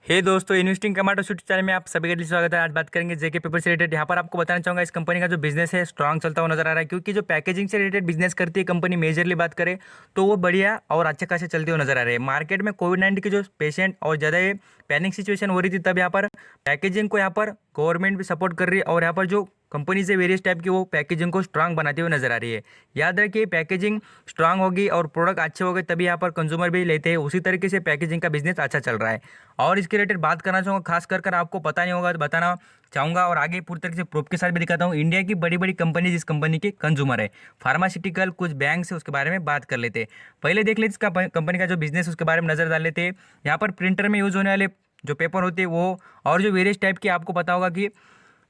हे दोस्तों, investing tomato shoot channel में आप सभी का दिल स्वागत है। आज बात करेंगे जेके पेपर से रिलेटेड। यहाँ पर आपको बताना चाहूंगा इस कंपनी का जो बिजनेस है स्ट्रांग चलता हुआ नजर आ रहा है, क्योंकि जो पैकेजिंग से रिलेटेड बिजनेस करती है कंपनी मेजरली बात करें तो वो बढ़िया और अच्छे खासे चलते हुए नजर आ रहे हैं। मार्केट में कोविड-19 की जो पेशेंट और ज़्यादा ये पैनिक सिचुएशन हो रही थी, तब यहाँ पर पैकेजिंग को यहाँ पर गवर्नमेंट भी सपोर्ट कर रही है और यहाँ पर जो कंपनी से वेरियस टाइप की वो पैकेजिंग को स्ट्रांग बनाते हुए नजर आ रही है। याद रखिए, पैकेजिंग स्ट्रांग होगी और प्रोडक्ट अच्छे हो गए तभी यहाँ पर कंज्यूमर भी लेते हैं। उसी तरीके से पैकेजिंग का बिजनेस अच्छा चल रहा है और इसके रिलेटेड बात करना चाहूँगा, खास कर आपको पता नहीं होगा तो बताना चाहूँगा और आगे पूरी तरीके से प्रूफ के साथ भी दिखाता हूँ। इंडिया की बड़ी बड़ी कंपनी जिस कंपनी के कंज्यूमर है, फार्मास्यूटिकल, कुछ बैंक है, उसके बारे में बात कर लेते हैं। पहले देख लेते इसका कंपनी का जो बिजनेस उसके बारे में नजर डाल लेते हैं। यहाँ पर प्रिंटर में यूज होने वाले जो पेपर होते हैं वो और जो वेरियस टाइप की आपको पता होगा कि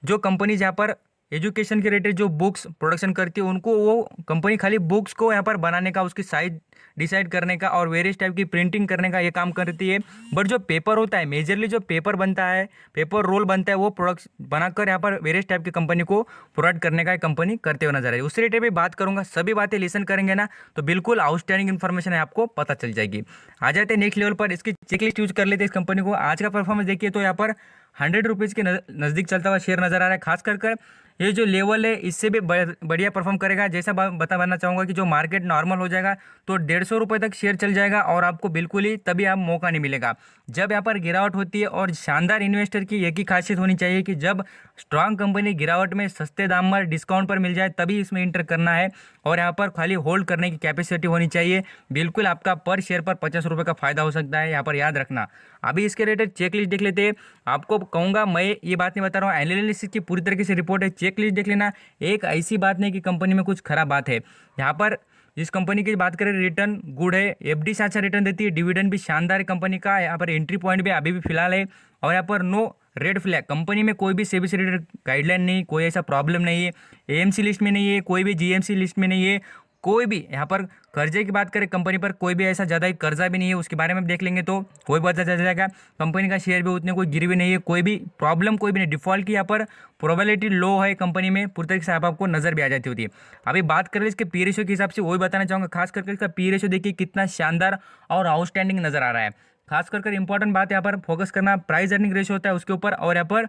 जो कंपनी जहाँ पर एजुकेशन के रिलेटेड जो बुक्स प्रोडक्शन करती है उनको वो कंपनी खाली बुक्स को यहाँ पर बनाने का, उसकी साइज डिसाइड करने का और वेरियस टाइप की प्रिंटिंग करने का ये काम करती है। बट जो पेपर होता है, मेजरली जो पेपर बनता है, पेपर रोल बनता है, वो प्रोडक्ट बनाकर यहाँ पर वेरियस टाइप की कंपनी को प्रोवाइड करने का कंपनी करते हुए नजर आ रही है। उस रिलेटेड भी बात करूंगा, सभी बातें लिसन करेंगे ना तो बिल्कुल आउटस्टैंडिंग इन्फॉर्मेशन है, आपको पता चल जाएगी। आ जाते हैं नेक्स्ट लेवल पर, इसकी चेकलिस्ट यूज कर लेते हैं इस कंपनी को। आज का परफॉर्मेंस देखिए तो यहाँ पर 100 रुपीज़ के नज़दीक चलता हुआ शेयर नजर आ रहा है। खास कर ये जो लेवल है इससे भी बढ़िया परफॉर्म करेगा। जैसा बताना चाहूँगा कि जो मार्केट नॉर्मल हो जाएगा तो 150 रुपये तक शेयर चल जाएगा और आपको बिल्कुल ही तभी आप मौका नहीं मिलेगा जब यहाँ पर गिरावट होती है। और शानदार इन्वेस्टर की एक ही खासियत होनी चाहिए कि जब स्ट्रांग कंपनी गिरावट में सस्ते दाम पर डिस्काउंट पर मिल जाए तभी इसमें इंटर करना है और यहाँ पर खाली होल्ड करने की कैपेसिटी होनी चाहिए। बिल्कुल आपका पर शेयर पर 50 रुपये का फायदा हो सकता है, यहाँ पर याद रखना। अभी इसके रिलेटेड चेकलिस्ट देख लेते हैं। आपको कहूँगा, मैं ये बात नहीं बता रहा हूँ, एनालिसिस की पूरी तरीके से रिपोर्ट है, चेकलिस्ट देख लेना। एक ऐसी बात नहीं कि कंपनी में कुछ खराब बात है। यहाँ पर जिस कंपनी की बात करें, रिटर्न गुड है, एफडी से अच्छा रिटर्न देती है, डिविडेंड भी शानदार है कंपनी का। यहाँ पर एंट्री पॉइंट भी अभी भी फिलहाल है और यहाँ पर नो रेड फ्लैग, कंपनी में कोई भी सेबी से रिलेटेड गाइडलाइन नहीं, कोई ऐसा प्रॉब्लम नहीं है, एएमसी लिस्ट में नहीं है, कोई भी जीएमसी लिस्ट में नहीं है, कोई भी। यहाँ पर कर्जे की बात करें, कंपनी पर कोई भी ऐसा ज़्यादा ही कर्जा भी नहीं है, उसके बारे में देख लेंगे तो कोई पता चल जाएगा। कंपनी का शेयर भी उतने कोई गिरी नहीं है, कोई भी प्रॉब्लम कोई भी नहीं, डिफॉल्ट की यहाँ पर प्रोबेबिलिटी लो है कंपनी में, पूरी तरीके से आपको नजर भी आ जाती होती है। अभी बात करें इसके पी रेशियो के हिसाब से, वही बताना चाहूँगा। खास करके इसका पी रेशियो देखिए कितना शानदार और आउटस्टैंडिंग नजर आ रहा है। खास कर इंपॉर्टेंट बात यहाँ पर फोकस करना, प्राइस अर्निंग रेशियो होता है उसके ऊपर और यहाँ पर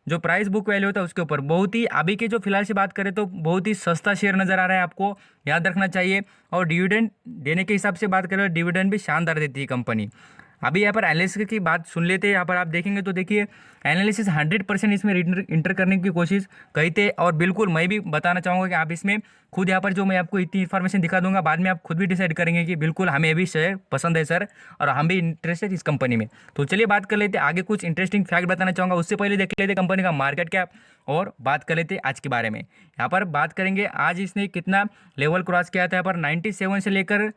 जो प्राइस बुक वैल्यू होता है उसके ऊपर। बहुत ही अभी के जो फिलहाल से बात करें तो बहुत ही सस्ता शेयर नजर आ रहा है, आपको याद रखना चाहिए। और डिविडेंड देने के हिसाब से बात करें, डिविडेंड भी शानदार देती है कंपनी। अभी यहाँ पर एनालिसिस की बात सुन लेते हैं। यहाँ पर आप देखेंगे तो देखिए एनालिसिस 100% इसमें इंटर करने की कोशिश कही थे और बिल्कुल मैं भी बताना चाहूँगा कि आप इसमें खुद यहाँ पर जो मैं आपको इतनी इन्फॉर्मेशन दिखा दूंगा, बाद में आप खुद भी डिसाइड करेंगे कि बिल्कुल हमें भी शेयर पसंद है सर और हम भी इंटरेस्टेड इस कंपनी में। तो चलिए बात कर लेते हैं आगे, कुछ इंटरेस्टिंग फैक्ट बताना चाहूँगा। उससे पहले देख लेते कंपनी का मार्केट कैप और बात कर लेते आज के बारे में। यहाँ पर बात करेंगे आज इसने कितना लेवल क्रॉस किया था। यहाँ पर 97 से लेकर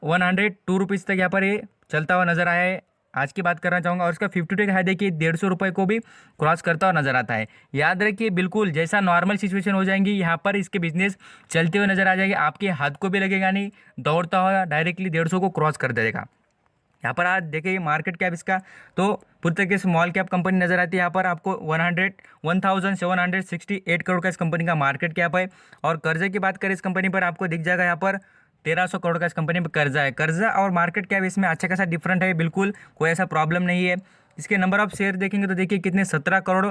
102 रुपीज़ तक यहाँ पर ये चलता हुआ नजर आया है। आज की बात करना चाहूँगा और इसका 52 का है देखिए 150 रुपये को भी क्रॉस करता हुआ नजर आता है। याद रखिए, बिल्कुल जैसा नॉर्मल सिचुएशन हो जाएंगी यहाँ पर इसके बिजनेस चलते हुए नजर आ जाएंगे, आपके हाथ को भी लगेगा नहीं, दौड़ता हुआ डायरेक्टली 150 को क्रॉस कर देगा। यहाँ पर आज देखिए मार्केट कैप इसका तो पूरी तरीके से स्मॉल कैप कंपनी नजर आती है। यहाँ पर आपको 1768 करोड़ का इस कंपनी का मार्केट कैप है। और कर्जे की बात करें इस कंपनी पर आपको दिख जाएगा यहाँ पर 1300 करोड़ का इस कंपनी में कर्जा है। कर्जा और मार्केट कैप इसमें अच्छा खासा डिफरेंट है, बिल्कुल कोई ऐसा प्रॉब्लम नहीं है। इसके नंबर ऑफ शेयर देखेंगे तो देखिए कितने 17 करोड़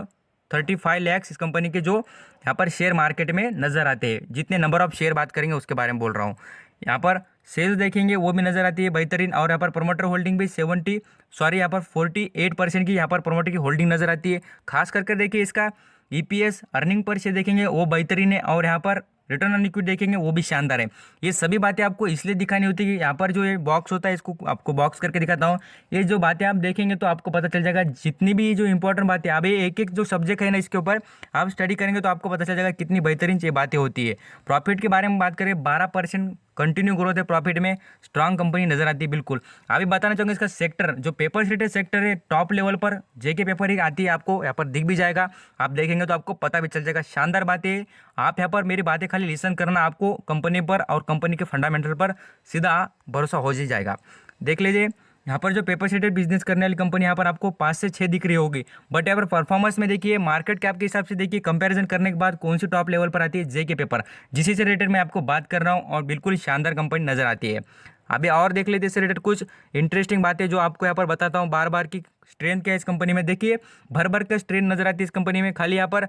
35 लाख इस कंपनी के जो यहाँ पर शेयर मार्केट में नजर आते हैं। जितने नंबर ऑफ शेयर बात करेंगे उसके बारे में बोल रहा हूँ। यहाँ पर सेल्स देखेंगे वो भी नजर आती है बेहतरीन। और यहाँ पर प्रोमोटर होल्डिंग भी 48% की यहाँ पर प्रोमोटर की होल्डिंग नजर आती है। खास करके देखिए इसका ईपीएस अर्निंग पर शेयर देखेंगे वो बेहतरीन है और यहाँ पर रिटर्न ऑन इक्विटी देखेंगे वो भी शानदार है। ये सभी बातें आपको इसलिए दिखानी होती है कि यहाँ पर जो ये बॉक्स होता है इसको आपको बॉक्स करके दिखाता हूँ। ये जो बातें आप देखेंगे तो आपको पता चल जाएगा जितनी भी जो इंपॉर्टेंट बातें, अभी एक एक जो सब्जेक्ट है ना इसके ऊपर आप स्टडी करेंगे तो आपको पता चल जाएगा कितनी बेहतरीन ये बातें होती है। प्रॉफिट के बारे में बात करें, 12% कंटिन्यू ग्रोथ है प्रॉफिट में, स्ट्रांग कंपनी नजर आती है बिल्कुल। अभी बताना चाहूँगा इसका सेक्टर, जो पेपर रिलेटेड सेक्टर है टॉप लेवल पर जेके पेपर ही आती है, आपको यहाँ पर दिख भी जाएगा। आप देखेंगे तो आपको पता भी चल जाएगा। शानदार बातें, आप यहाँ पर मेरी बातें खाली लिसन करना, आपको कंपनी पर और कंपनी के फंडामेंटल पर सीधा भरोसा हो ही जाएगा। देख लीजिए यहाँ पर जो पेपर सेटेड बिजनेस करने वाली कंपनी यहाँ पर आपको 5 से 6 दिख रही होगी, बट यहाँ पर परफॉर्मेंस में देखिए मार्केट कैप के हिसाब से देखिए कंपैरिजन करने के बाद कौन सी टॉप लेवल पर आती है जेके पेपर, जिसी से रिलेटेड मैं आपको बात कर रहा हूँ और बिल्कुल शानदार कंपनी नजर आती है। अभी और देख लेते इससे रिलेटेड कुछ इंटरेस्टिंग बातें जो आपको यहाँ पर बताता हूँ बार बार की स्ट्रेंथ क्या है इस कंपनी में। देखिए भर भर कर स्ट्रेंथ नजर आती है इस कंपनी में। खाली यहाँ पर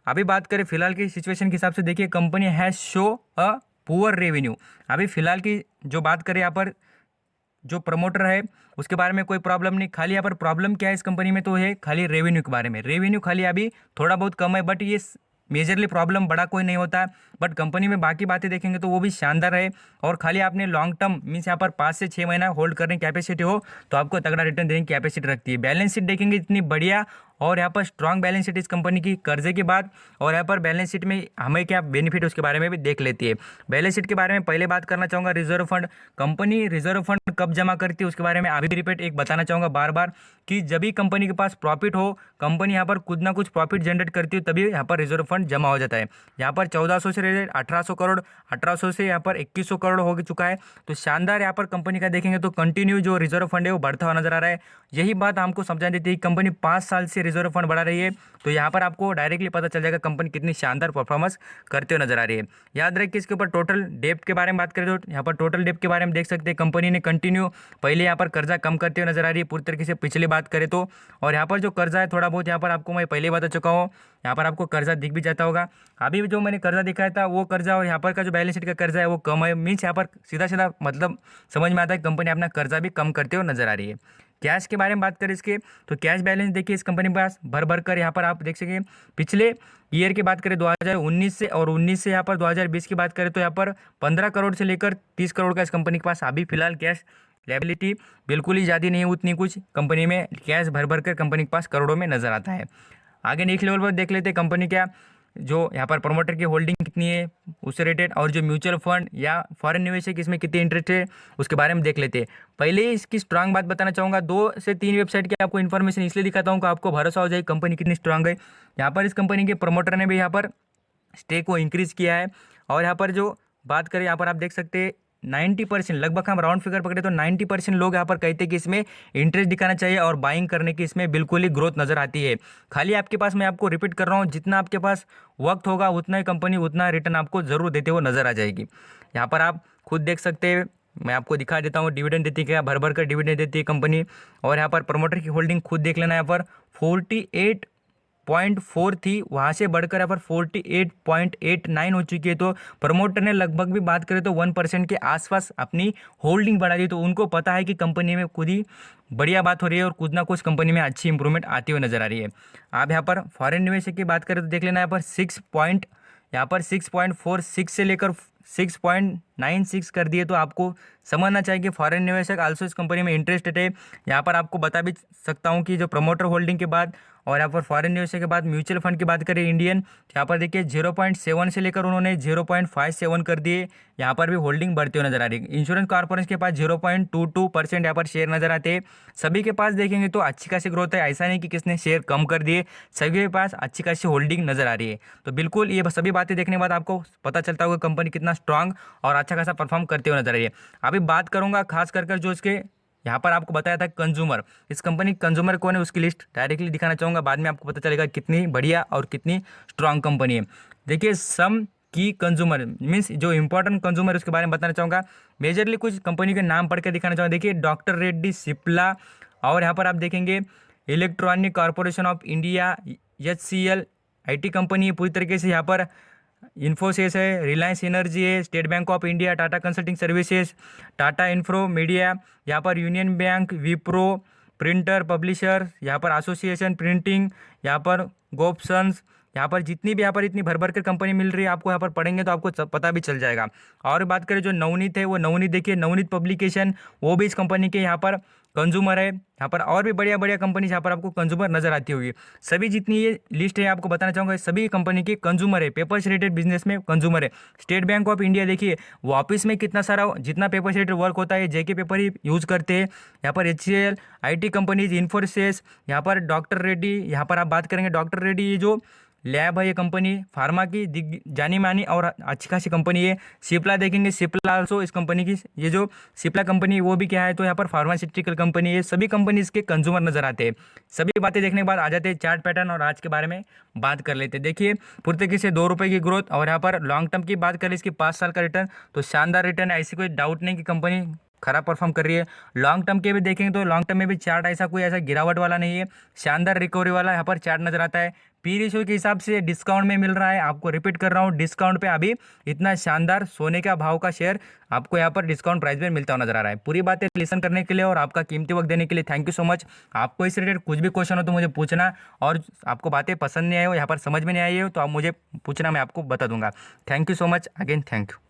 अभी बात करें फिलहाल की सिचुएशन के हिसाब से, देखिए company has show a poor revenue. अभी फिलहाल की जो बात करें यहाँ पर जो प्रमोटर है उसके बारे में कोई प्रॉब्लम नहीं। खाली यहाँ पर प्रॉब्लम क्या है इस कंपनी में, तो है खाली रेवेन्यू के बारे में। रेवेन्यू खाली अभी थोड़ा बहुत कम है, बट ये मेजरली प्रॉब्लम बड़ा कोई नहीं होता है। बट कंपनी में बाकी बातें देखेंगे तो वो भी शानदार है। और खाली आपने लॉन्ग टर्म मीन्स यहाँ पर 5 से 6 महीना होल्ड करने की कैपेसिटी हो तो आपको तगड़ा रिटर्न देने की कैपेसिटी रखती है। बैलेंस शीट देखेंगे इतनी बढ़िया, और यहाँ पर स्ट्रांग बैलेंस शीट इस कंपनी की कर्जे के बाद। और यहाँ पर बैलेंस शीट में हमें क्या बेनिफिट उसके बारे में भी देख लेती है। बैलेंस शीट के बारे में पहले बात करना चाहूँगा reserve fund. Company reserve fund कब जमा करती है उसके बारे में अभी भी रिपीट एक बताना चाहूँगा बार बार, कि जब भी कंपनी के पास प्रॉफिट हो, कंपनी यहाँ पर कुछ ना कुछ प्रॉफिट जनरेट करती है, तभी यहाँ पर रिजर्व फंड जमा हो जाता है। यहाँ पर 1400 से 1800 करोड़, 1800 से यहाँ पर 2100 करोड़ हो चुका है। तो शानदार यहाँ पर कंपनी का देखेंगे तो कंटिन्यू जो रिजर्व फंड है वो बढ़ता हुआ नजर आ रहा है। यही बात हमको समझा देती है कंपनी 5 साल से रिजर्व फंड बढ़ा रही है। तो यहाँ पर आपको डायरेक्टली पता चल जाएगा कंपनी कितनी शानदार परफॉर्मेंस करते हुए नजर आ रही है। याद रखिए इसके ऊपर टोटल डेब्ट के बारे में बात करें तो यहाँ पर टोटल डेब्ट के बारे में देख सकते हैं कंपनी ने कंटिन्यू पहले यहाँ पर कर्जा कम करते हुए नजर आ रही है पूरी तरीके से पिछली बात करें तो। और यहाँ पर जो कर्जा है थोड़ा बहुत यहाँ पर आपको मैं पहले बता चुका हूँ, यहाँ पर आपको कर्जा दिख भी जाता होगा। अभी जो मैंने कर्जा दिखाया था वो कर्जा और यहाँ पर का जो बैलेंस शीट का कर्जा है वो कम है। मीन्स यहाँ पर सीधा सीधा मतलब समझ में आता है कंपनी अपना कर्जा भी कम करते हुए नजर आ रही है। कैश के बारे में बात करें इसके तो कैश बैलेंस देखिए इस कंपनी के पास भर भर कर यहाँ पर आप देख सकें। पिछले ईयर की बात करें 2019 से, और 19 से यहाँ पर 2020 की बात करें तो यहाँ पर 15 करोड़ से लेकर 30 करोड़ का इस कंपनी के पास अभी फिलहाल कैश लायबिलिटी बिल्कुल ही ज़्यादा नहीं है। उतनी कुछ कंपनी में कैश भर भर कर कंपनी के पास करोड़ों में नजर आता है। आगे नेक्स्ट लेवल पर देख लेते हैं कंपनी क्या जो यहाँ पर प्रमोटर की होल्डिंग कितनी है उससे रिलेटेड, और जो म्यूचुअल फंड या फॉरेन निवेशक इसमें कितने इंटरेस्ट है उसके बारे में देख लेते हैं। पहले ही इसकी स्ट्रांग बात बताना चाहूँगा, 2 से 3 वेबसाइट की आपको इन्फॉर्मेशन इसलिए दिखाता हूँ कि आपको भरोसा हो जाए कंपनी कितनी स्ट्रांग है। यहाँ पर इस कंपनी के प्रमोटर ने भी यहाँ पर स्टेक को इंक्रीज किया है। और यहाँ पर जो बात करें यहाँ पर आप देख सकते हैं 90% लगभग हम राउंड फिगर पकड़े तो 90% लोग यहाँ पर कहते हैं कि इसमें इंटरेस्ट दिखाना चाहिए और बाइंग करने की इसमें बिल्कुल ही ग्रोथ नजर आती है। खाली आपके पास, मैं आपको रिपीट कर रहा हूँ, जितना आपके पास वक्त होगा उतना ही कंपनी उतना रिटर्न आपको जरूर देते हुए नजर आ जाएगी। यहाँ पर आप खुद देख सकते हैं, मैं आपको दिखा देता हूँ डिविडेंड देती है क्या, भर भर कर डिविडेंड देती है कंपनी। और यहाँ पर प्रमोटर की होल्डिंग खुद देख लेना, यहाँ पर 48.4 थी, वहाँ से बढ़कर यहाँ पर 48.89 हो चुकी है। तो प्रमोटर ने लगभग भी बात करें तो 1% के आसपास अपनी होल्डिंग बढ़ा दी। तो उनको पता है कि कंपनी में खुद ही बढ़िया बात हो रही है और कुछ ना कुछ कंपनी में अच्छी इंप्रूवमेंट आती हुई नजर आ रही है। आप यहाँ पर फॉरेन निवेशक की बात करें तो देख लेना, यहाँ पर 6.46 से लेकर 6.96 कर दिए। तो आपको समझना चाहिए कि फॉरेन निवेशक आल्सो इस कंपनी में इंटरेस्टेड है। यहाँ पर आपको बता भी सकता हूँ कि जो प्रमोटर होल्डिंग के बाद और यहाँ पर फॉरेन निवेशक के बाद म्यूचुअल फंड की बात करें इंडियन, यहाँ पर देखिए 0.7 से लेकर उन्होंने 0.57 कर दिए। यहाँ पर भी होल्डिंग बढ़ती हुई नजर आ रही है। इंश्योरेंस कॉर्पोरेशन के पास 0.22% यहाँ पर शेयर नजर आते हैं। सभी के पास देखेंगे तो अच्छी खासी ग्रोथ है, ऐसा नहीं कि किसने शेयर कम कर दिए, सभी के पास अच्छी खासी होल्डिंग नजर आ रही है। तो बिल्कुल ये सभी बातें देखने के बाद आपको पता चलता होगा कंपनी कितना स्ट्रांग और अच्छा खासा परफॉर्म करते हुए नजर आ रही है। अभी बात करूंगा खास कर जो इसके यहाँ पर आपको बताया था कंज्यूमर, इस कंपनी कंज्यूमर कौन है उसकी लिस्ट डायरेक्टली दिखाना चाहूँगा, बाद में आपको पता चलेगा कितनी बढ़िया और कितनी स्ट्रांग कंपनी है। देखिए सम की कंज्यूमर मीन्स जो इंपॉर्टेंट कंज्यूमर उसके बारे में बताना चाहूँगा। मेजरली कुछ कंपनी के नाम पढ़ के दिखाना चाहूँगा। देखिए डॉक्टर रेड्डी, सिप्ला, और यहाँ पर आप देखेंगे electronic corporation of India, HCL IT company है पूरी तरीके से। यहाँ पर इन्फोसिस है, रिलायंस एनर्जी है, state bank of India, Tata consulting services, Tata info media, यहाँ पर union bank, Wipro, printer publisher, यहाँ पर एसोसिएशन प्रिंटिंग, यहाँ पर गोपसन्स, यहाँ पर जितनी भी यहाँ पर इतनी भर भर कर कंपनी मिल रही है आपको यहाँ पर पढ़ेंगे तो आपको पता भी चल जाएगा। और बात करें जो नवनीत है, वो नवनीत देखिए, नवनीत पब्लिकेशन वो भी इस कंपनी के यहाँ पर कंज्यूमर है। यहाँ पर और भी बढ़िया बढ़िया कंपनी यहाँ पर आपको कंज्यूमर नजर आती होगी। सभी जितनी ये लिस्ट है आपको बताना चाहूँगा, सभी कंपनी के कंज्यूमर है, पेपर से रिलेटेड बिजनेस में कंज्यूमर है। स्टेट बैंक ऑफ इंडिया देखिए, वो ऑफिस में कितना सारा जितना पेपर से रिलेटेड वर्क होता है जेके पेपर ही यूज़ करते हैं। यहाँ पर HCL IT कंपनीज, इन्फोसिस, यहाँ पर डॉक्टर रेड्डी, यहाँ पर आप बात करेंगे डॉक्टर रेड्डी ये जो लैब है, ये कंपनी फार्मा की जानी मानी और अच्छी खासी कंपनी है। सिप्ला देखेंगे, सिप्ला आल्सो इस कंपनी की, ये जो सिप्ला कंपनी वो भी क्या है तो यहाँ पर फार्मास्यूटिकल कंपनी है। सभी कंपनी इसके कंज्यूमर नजर आते हैं। सभी बातें देखने के बाद आ जाते हैं चार्ट पैटर्न और आज के बारे में बात कर लेते हैं। देखिए पूरी तरीके से 2 रुपये की ग्रोथ, और यहाँ पर लॉन्ग टर्म की बात करें इसकी 5 साल का रिटर्न तो शानदार रिटर्न है, ऐसी कोई डाउट नहीं कि कंपनी खराब परफॉर्म कर रही है। लॉन्ग टर्म के भी देखेंगे तो लॉन्ग टर्म में भी चार्ट ऐसा कोई ऐसा गिरावट वाला नहीं है, शानदार रिकवरी वाला यहाँ पर चार्ट नजर आता है। पी रेशियो के हिसाब से डिस्काउंट में मिल रहा है, आपको रिपीट कर रहा हूँ, डिस्काउंट पे अभी इतना शानदार सोने का भाव का शेयर आपको यहाँ पर डिस्काउंट प्राइस में मिलता हुआ नजर आ रहा है। पूरी बातें लिसन करने के लिए और आपका कीमती वक्त देने के लिए थैंक यू सो मच। आपको इस रिलेटेड कुछ भी क्वेश्चन हो तो मुझे पूछना, और आपको बातें पसंद नहीं आई हो, यहाँ पर समझ में नहीं आई हो तो आप मुझे पूछना, मैं आपको बता दूंगा। Thank you so much again, thank you.